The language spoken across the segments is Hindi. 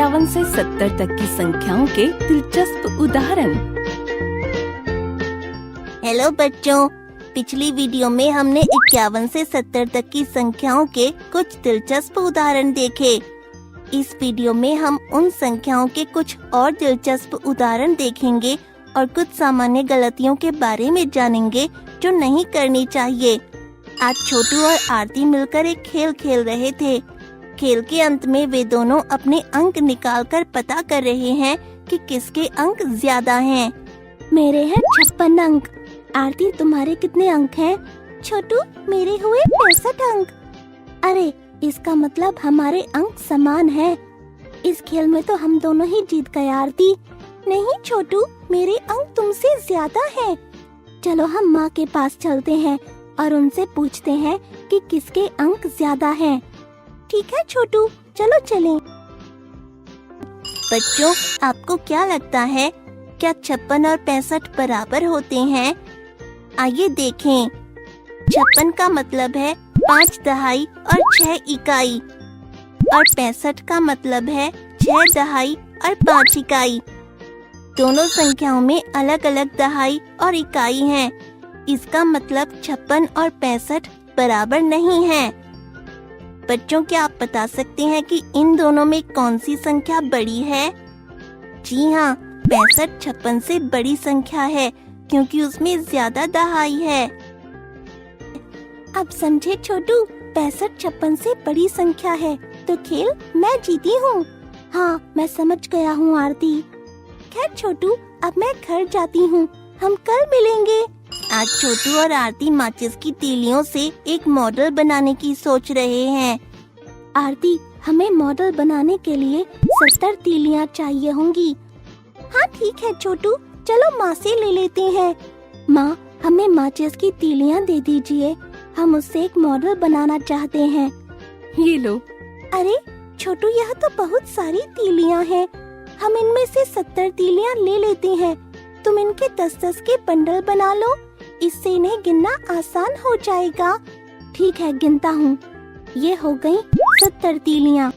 51 से 70 तक की संख्याओं के दिलचस्प उदाहरण। हेलो बच्चों, पिछली वीडियो में हमने 51 से 70 तक की संख्याओं के कुछ दिलचस्प उदाहरण देखे। इस वीडियो में हम उन संख्याओं के कुछ और दिलचस्प उदाहरण देखेंगे और कुछ सामान्य गलतियों के बारे में जानेंगे जो नहीं करनी चाहिए। आज छोटू और आरती मिलकर एक खेल खेल रहे थे। खेल के अंत में वे दोनों अपने अंक निकालकर पता कर रहे हैं कि किसके अंक ज्यादा हैं। मेरे हैं 56 अंक। आरती, तुम्हारे कितने अंक हैं? छोटू, मेरे हुए 65 अंक। अरे, इसका मतलब हमारे अंक समान हैं। इस खेल में तो हम दोनों ही जीत गए आरती। नहीं छोटू, मेरे अंक तुमसे ज्यादा हैं। चलो हम माँ के पास चलते हैं और उनसे पूछते हैं कि किसके अंक ज्यादा हैं। ठीक है छोटू, चलो चलें। बच्चों, आपको क्या लगता है, क्या 56 और 65 बराबर होते हैं? आइए देखें। 56 का मतलब है 5 दहाई और 6 इकाई और 65 का मतलब है 6 दहाई और 5 इकाई। दोनों संख्याओं में अलग अलग दहाई और इकाई हैं। इसका मतलब 56 और 65 बराबर नहीं है। बच्चों, क्या आप बता सकते हैं कि इन दोनों में कौन सी संख्या बड़ी है? जी हाँ, 65 56 से बड़ी संख्या है क्योंकि उसमें ज्यादा दहाई है। अब समझे छोटू, 65 56 से बड़ी संख्या है तो खेल मैं जीती हूँ। हाँ, मैं समझ गया हूँ आरती। खैर छोटू, अब मैं घर जाती हूँ, हम कल मिलेंगे। आज छोटू और आरती माचिस की तीलियों से एक मॉडल बनाने की सोच रहे हैं। आरती, हमें मॉडल बनाने के लिए 70 तीलियाँ चाहिए होंगी। हाँ ठीक है छोटू, चलो माँ से ले लेते हैं। माँ, हमें माचिस की तीलियाँ दे दीजिए, हम उससे एक मॉडल बनाना चाहते हैं। ये लो। अरे छोटू, यह तो बहुत सारी तीलियाँ हैं। हम इनमें से 70 तीलियाँ ले लेते हैं। तुम इनके 10-10 के बंडल बना लो, इससे इन्हें गिनना आसान हो जाएगा। ठीक है, गिनता हूँ। ये हो गई 70 तीलियाँ।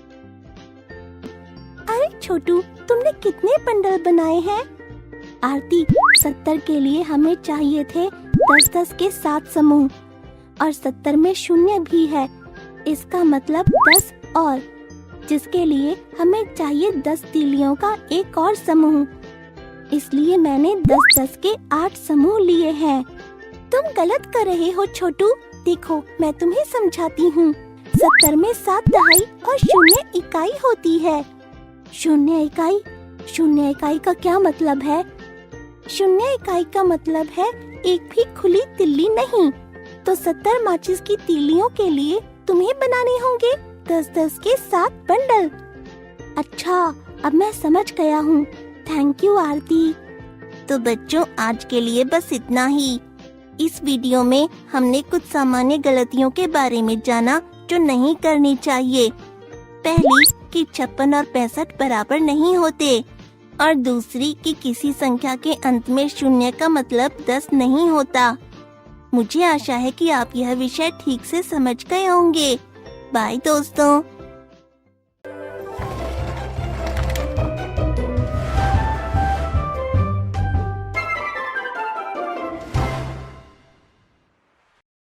अरे छोटू, तुमने कितने बंडल बनाए हैं? आरती, 70 के लिए हमें चाहिए थे 10-10 के 7 समूह और 70 में शून्य भी है। इसका मतलब 10 और, जिसके लिए हमें चाहिए 10 तीलियों का एक और समूह। इसलिए मैंने 10-10 के 8 समूह लिए हैं। तुम गलत कर रहे हो छोटू। देखो, मैं तुम्हें समझाती हूँ। 70 में 7 दहाई और 0 इकाई होती है। 0 इकाई? 0 इकाई का क्या मतलब है? 0 इकाई का मतलब है एक भी खुली तिल्ली नहीं। तो 70 माचिस की तीलियों के लिए तुम्हें बनाने होंगे 10-10 के 7 बंडल। अच्छा, अब मैं समझ गया हूँ। थैंक यू आरती। तो बच्चों, आज के लिए बस इतना ही। इस वीडियो में हमने कुछ सामान्य गलतियों के बारे में जाना जो नहीं करनी चाहिए। पहली कि 56 और 65 बराबर नहीं होते और दूसरी कि किसी संख्या के अंत में 0 का मतलब 10 नहीं होता। मुझे आशा है कि आप यह विषय ठीक से समझ गए होंगे। बाय दोस्तों।